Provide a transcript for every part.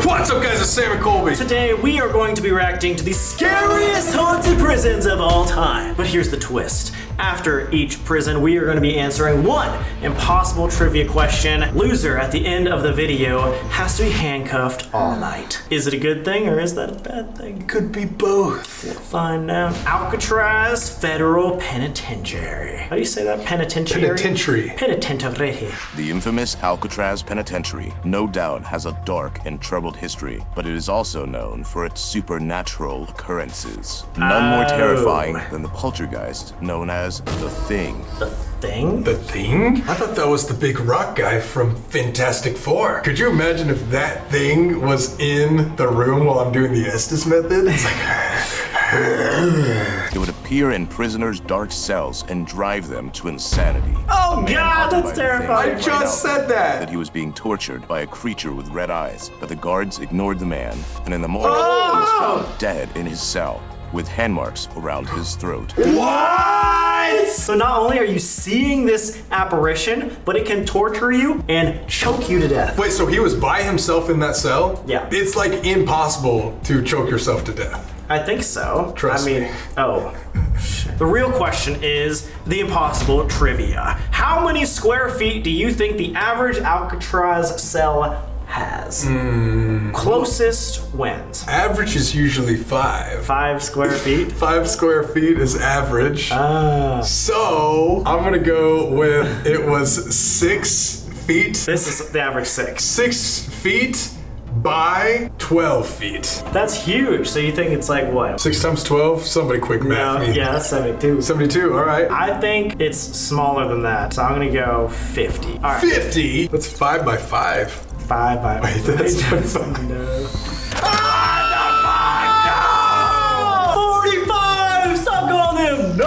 What's up guys, it's Sam and Colby. Today we are going to be reacting to the scariest haunted prisons of all time. But here's the twist. After each prison, we are going to be answering one impossible trivia question. Loser at the end of the video has to be handcuffed all night. Is it a good thing or is that a bad thing? It could be both. We'll find out. Alcatraz Federal Penitentiary. How do you say that? Penitentiary? Penitentiary. Penitentiary. The infamous Alcatraz Penitentiary no doubt has a dark and troubled history, but it is also known for its supernatural occurrences. None more terrifying than the poltergeist known as the Thing. The Thing? The Thing? I thought that was the big rock guy from Fantastic Four. Could you imagine if that thing was in the room while I'm doing the Estes method? It's like... It would appear in prisoners' dark cells and drive them to insanity. Oh God, that's terrifying. I just said that he was being tortured by a creature with red eyes, but the guards ignored the man, and in the morning he was found dead in his cell with hand marks around his throat. What? So not only are you seeing this apparition, but it can torture you and choke you to death. Wait, so he was by himself in that cell? Yeah. It's like impossible to choke yourself to death. I think so. Trust me. Oh. Shit. The real question is the impossible trivia. How many square feet do you think the average Alcatraz cell has? Closest wins. Average is usually 5. 5 square feet? 5 square feet is average. So I'm gonna go with it was 6 feet. This is the average 6. 6 feet by 12 feet. That's huge. So you think it's like what? 6 times 12? Somebody quick math me. Yeah, that's 72. 72, all right. I think it's smaller than that. So I'm gonna go 50. All right. 50? That's 5 by 5. 5 by 5. Wait, that's 25. No. Ah, no! 45! Stop calling him! No!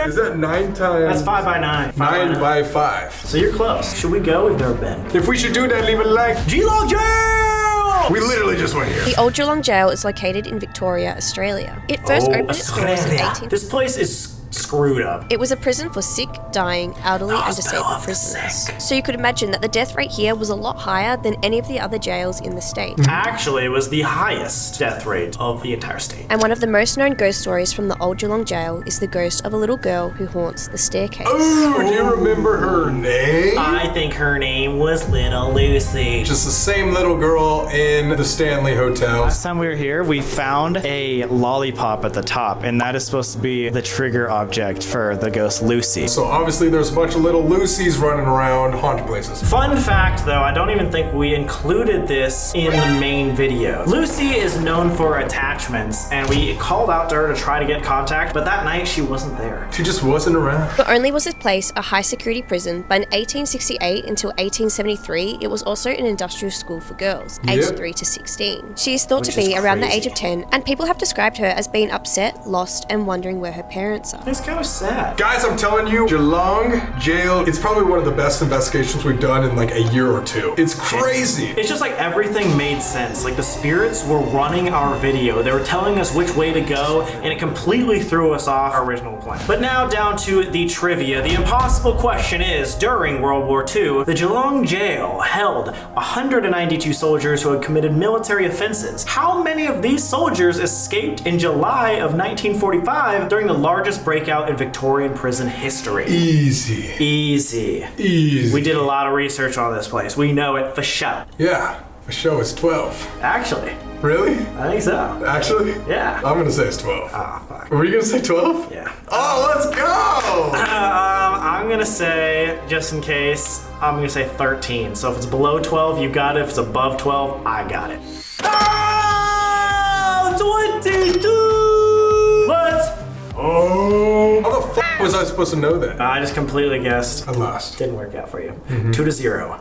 Is that 9 times? That's 5 by 9. 9 by 5. So you're close. Should we go? We've never been. If we should do that, leave a like. Geelong Jail! We literally just went here. The Old Geelong Jail is located in Victoria, Australia. It first opened its doors in 18... This place is screwed up. It was a prison for sick, dying, elderly and disabled prisoners. So you could imagine that the death rate here was a lot higher than any of the other jails in the state. Actually, it was the highest death rate of the entire state. And one of the most known ghost stories from the Old Geelong Jail is the ghost of a little girl who haunts the staircase. Oh, do you remember her name? I think her name was Little Lucy. Just the same little girl in the Stanley Hotel. Last time we were here, we found a lollipop at the top, and that is supposed to be the trigger object for the ghost Lucy. So obviously there's a bunch of little Lucys running around haunted places. Fun fact though, I don't even think we included this in the main video. Lucy is known for attachments, and we called out to her to try to get contact, but that night she wasn't there. She just wasn't around. Not only was this place a high security prison, but in 1868 until 1873, it was also an industrial school for girls, aged 3 to 16. She is thought to be around the age of 10, and people have described her as being upset, lost, and wondering where her parents are. It's kind of sad. Guys, I'm telling you, Geelong Jail, it's probably one of the best investigations we've done in like a year or two. It's crazy. It's just like everything made sense. Like the spirits were running our video. They were telling us which way to go, and it completely threw us off our original plan. But now down to the trivia. The impossible question is, during World War II, the Geelong Jail held 192 soldiers who had committed military offenses. How many of these soldiers escaped in July of 1945 during the largest breakout in Victorian prison history? Easy. Easy. Easy. We did a lot of research on this place. We know it for sure. Yeah, the show is 12. Actually. Really? I think so. Actually? Yeah. I'm gonna say it's 12. Ah, fuck. Were you gonna say 12? Yeah. Oh, let's go! I'm gonna say, just in case, I'm gonna say 13. So if it's below 12, you got it. If it's above 12, I got it. Oh, 22! Let's Oh. How the f was I supposed to know that? I just completely guessed. I lost. Didn't work out for you. 2-0.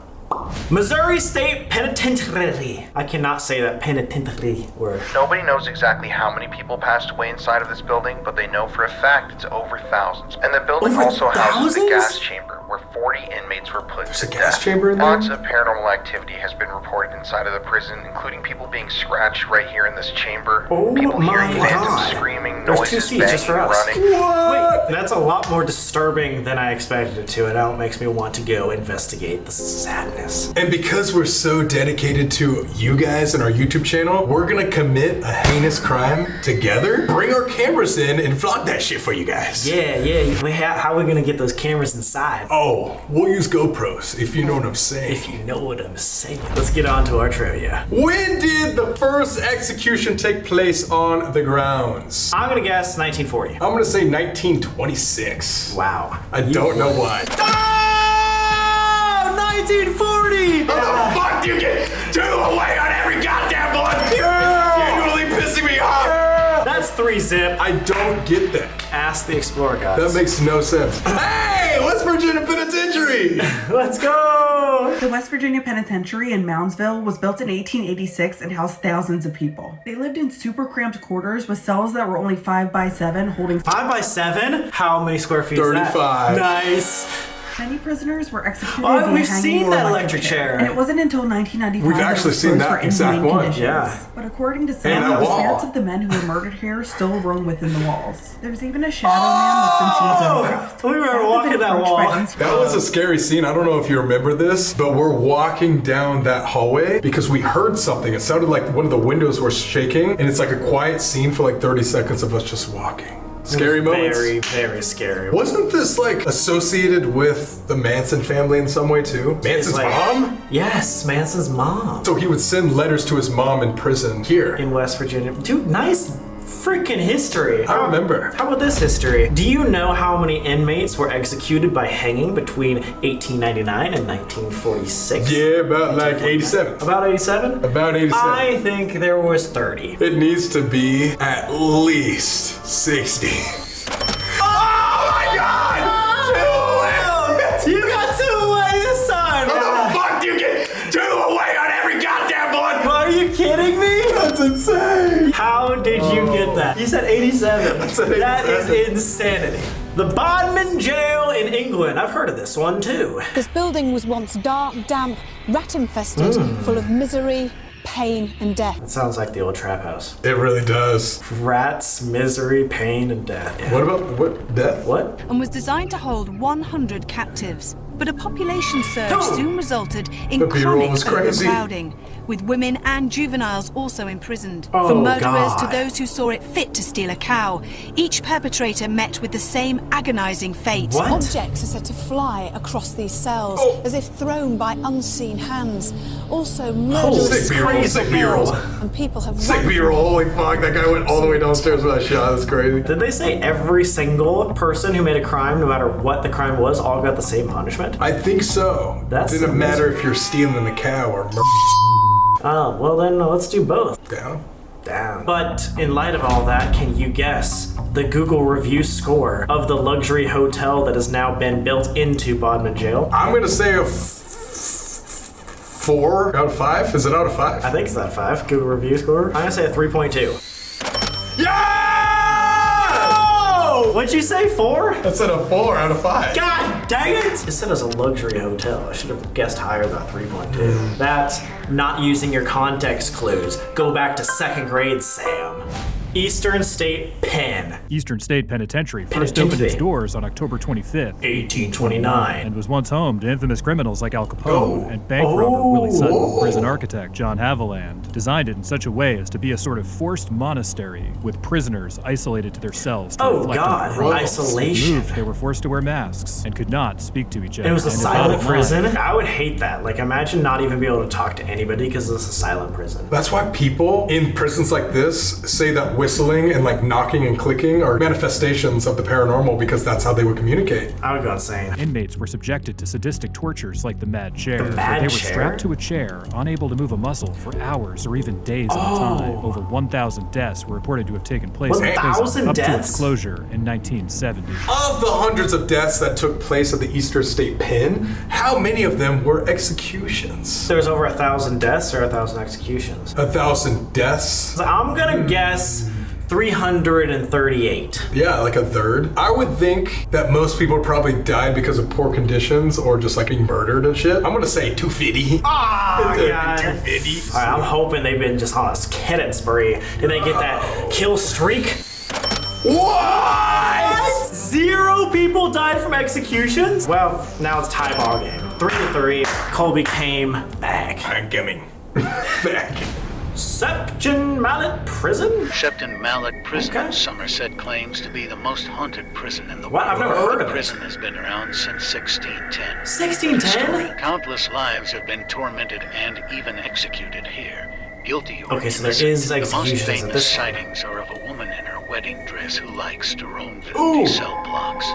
Missouri State Penitentiary. I cannot say that penitentiary word. Nobody knows exactly how many people passed away inside of this building, but they know for a fact it's over thousands. And the building Over also houses the thousands? gas chamber, where 40 inmates were put There's to a gas death. chamber in there? Lots of paranormal activity has been reported inside of the prison, including people being scratched right here in this chamber. Oh People hearing my phantoms God. screaming, There's 2 noises, seats just banging, for us. running. Wait, that's a lot more disturbing than I expected it to, and now it makes me want to go investigate the sadness. And because we're so dedicated to you guys and our YouTube channel, we're gonna commit a heinous crime together, bring our cameras in, and vlog that shit for you guys. Yeah. Wait, how are we gonna get those cameras inside? Oh, we'll use GoPros, if you know what I'm saying. If you know what I'm saying. Let's get on to our trivia. When did the first execution take place on the grounds? I'm gonna guess 1940. I'm gonna say 1926. Wow. I don't know why. Oh, 1940! How the fuck do you get 2 away on every goddamn one? It's genuinely pissing me off. That's 3 zip. I don't get that. Ask the Explorer guys. That makes no sense. Hey, West Virginia Penitentiary! Let's go! The West Virginia Penitentiary in Moundsville was built in 1886 and housed thousands of people. They lived in super cramped quarters with cells that were only 5 by 7, holding 5 by 7? How many square feet is that? 35. Nice. Many prisoners were executed Oh, via we've hanging seen or that electric chair. And it wasn't until 1995 We've that it actually was seen closed that for exact inhumane one. conditions. Yeah. But according to And some, that the wall. spirits of the men who were murdered here still roam within the walls. There's even a shadow man that's been seen photographed. we were Some have walking been that approached wall. by unseen- That was a scary scene. I don't know if you remember this, but we're walking down that hallway because we heard something. It sounded like one of the windows were shaking, and it's like a quiet scene for like 30 seconds of us just walking. Scary moments. Very, very scary. Wasn't this like associated with the Manson family in some way too? Manson's like- mom? Yes, Manson's mom. So he would send letters to his mom in prison here. In West Virginia. Dude, nice freaking history. I remember. How about this history? Do you know how many inmates were executed by hanging between 1899 and 1946? Yeah, about like 87. About 87? About 87. I think there was 30. It needs to be at least 60. Oh my god! 2 away! You got 2 away this time! How the fuck do you get 2 away on every goddamn one? Are you kidding me? That's insane! How did you get that? You said 87. I said That 87. is insanity. The Bodmin jail in England. I've heard of this one too. This building was once dark, damp, rat-infested, full of misery, pain and death. It sounds like the old trap house. It really does. Rats, misery, pain, and death. Yeah. What about what death? What? And was designed to hold 100 captives. But a population surge Oh. soon resulted in The B-roll chronic was crazy. overcrowding, with women and juveniles also imprisoned. Oh, From murderers God. to those who saw it fit to steal a cow, each perpetrator met with the same agonizing fate. What? Objects are said to fly across these cells, as if thrown by unseen hands. Also, murderous Sick B-roll, screams sick are B-roll. heard, and people have Sick run B-roll, holy fuck, that guy went all the way downstairs with that shot, that's crazy. Did they say every single person who made a crime, no matter what the crime was, all got the same punishment? I think so. That's Didn't matter if you're stealing a cow or Oh, well then let's do both. down. Damn. But in light of all that, can you guess the Google review score of the luxury hotel that has now been built into Bodmin Jail? I'm gonna say a 4 out of 5. Is it out of 5? I think it's that 5. Google review score. I'm gonna say a 3.2. Yeah! Oh! What'd you say, 4? I said a 4 out of 5. God dang it! It said it was a luxury hotel. I should have guessed higher than 3.2. That's not using your context clues. Go back to 2nd grade, Sam. Eastern State Pen. Eastern State Penitentiary first opened its doors on October 25th, 1829. and was once home to infamous criminals like Al Capone and bank robber Willie Sutton. Prison architect John Haviland designed it in such a way as to be a sort of forced monastery with prisoners isolated to their cells to Oh reflect on God, their crimes. isolation. Moved, they were forced to wear masks and could not speak to each other. It was a And silent bottom prison. line, I would hate that. Like, imagine not even being able to talk to anybody because it's a silent prison. That's why people in prisons like this say that whistling and like knocking and clicking are manifestations of the paranormal because that's how they would communicate. I would go insane. Inmates were subjected to sadistic tortures like the mad chair, The mad where they were chair? strapped to a chair, unable to move a muscle for hours or even days at a time. Over 1,000 deaths were reported to have taken place in the 1,000 prison up to deaths? its closure in 1970. Of the hundreds of deaths that took place at the Eastern State Pen, how many of them were executions? There's over 1,000 deaths or 1,000 executions. 1,000 deaths? So I'm gonna guess 338. Yeah, like a third. I would think that most people probably died because of poor conditions or just like being murdered and shit. I'm gonna say 250. Ah, yeah. 250. All right, I'm hoping they've been just on a killing spree. Did they get that kill streak? What? 0 people died from executions? Well, now it's tie ball game. 3-3. Colby came back. I'm coming back. Shepton Mallet Prison? Shepton Mallet Prison, Okay. Somerset claims to be the most haunted prison in the What? world. I've never heard of The it. prison has been around since 1610. 1610? Countless lives have been tormented and even executed here. Guilty or Okay, so there innocent. is The most executions at famous this sightings are of a woman in her wedding dress who likes to roam the empty cell blocks.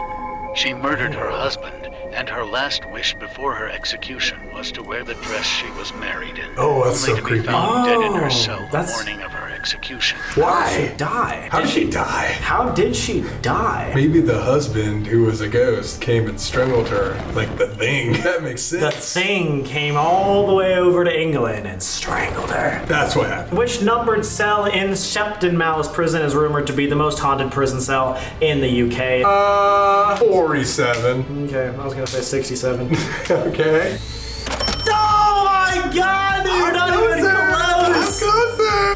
She murdered her husband, and her last wish before her execution was to wear the dress she was married in. Oh, that's only so to be creepy. found dead in her cell the that's- morning of her execution. How did she die? How did she die? How did she die? Maybe the husband, who was a ghost, came and strangled her like the Thing. That makes sense. The Thing came all the way over to England and strangled her. That's what happened. Which numbered cell in Shepton Mallet Prison is rumored to be the most haunted prison cell in the UK? 47. Okay, I was gonna say 67. Okay. Oh my god, dude! Not even close!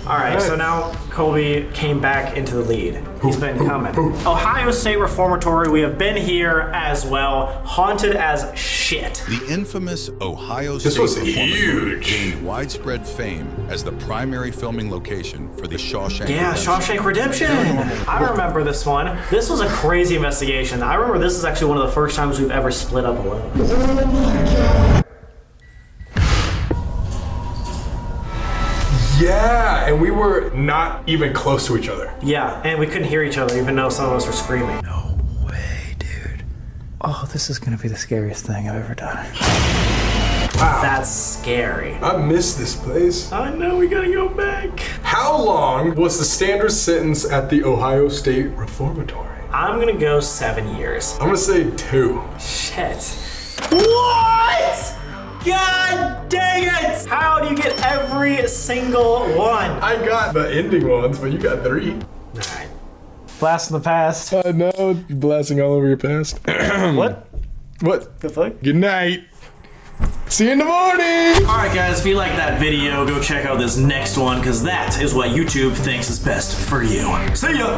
Alright, so now Colby came back into the lead. He's been coming. Ohio State Reformatory, we have been here as well. Haunted as shit. The infamous Ohio This State was Reformatory huge. gained widespread fame as the primary filming location for the Shawshank Yeah, Redemption. Shawshank Redemption. I remember this one. This was a crazy investigation. I remember this is actually one of the first times we've ever split up alone. Yeah, and we were not even close to each other. Yeah, and we couldn't hear each other even though some of us were screaming. No way, dude. Oh, this is gonna be the scariest thing I've ever done. Wow. That's scary. I miss this place. I know, we gotta go back. How long was the standard sentence at the Ohio State Reformatory? I'm gonna go 7 years. I'm gonna say 2. Shit. What? God dang it! How do you get every single one? I got the ending ones, but you got 3. Alright. Blast from the past. I know, blasting all over your past. What? What? The fuck? Good night. See you in the morning! Alright guys, if you like that video, go check out this next one, because that is what YouTube thinks is best for you. See ya!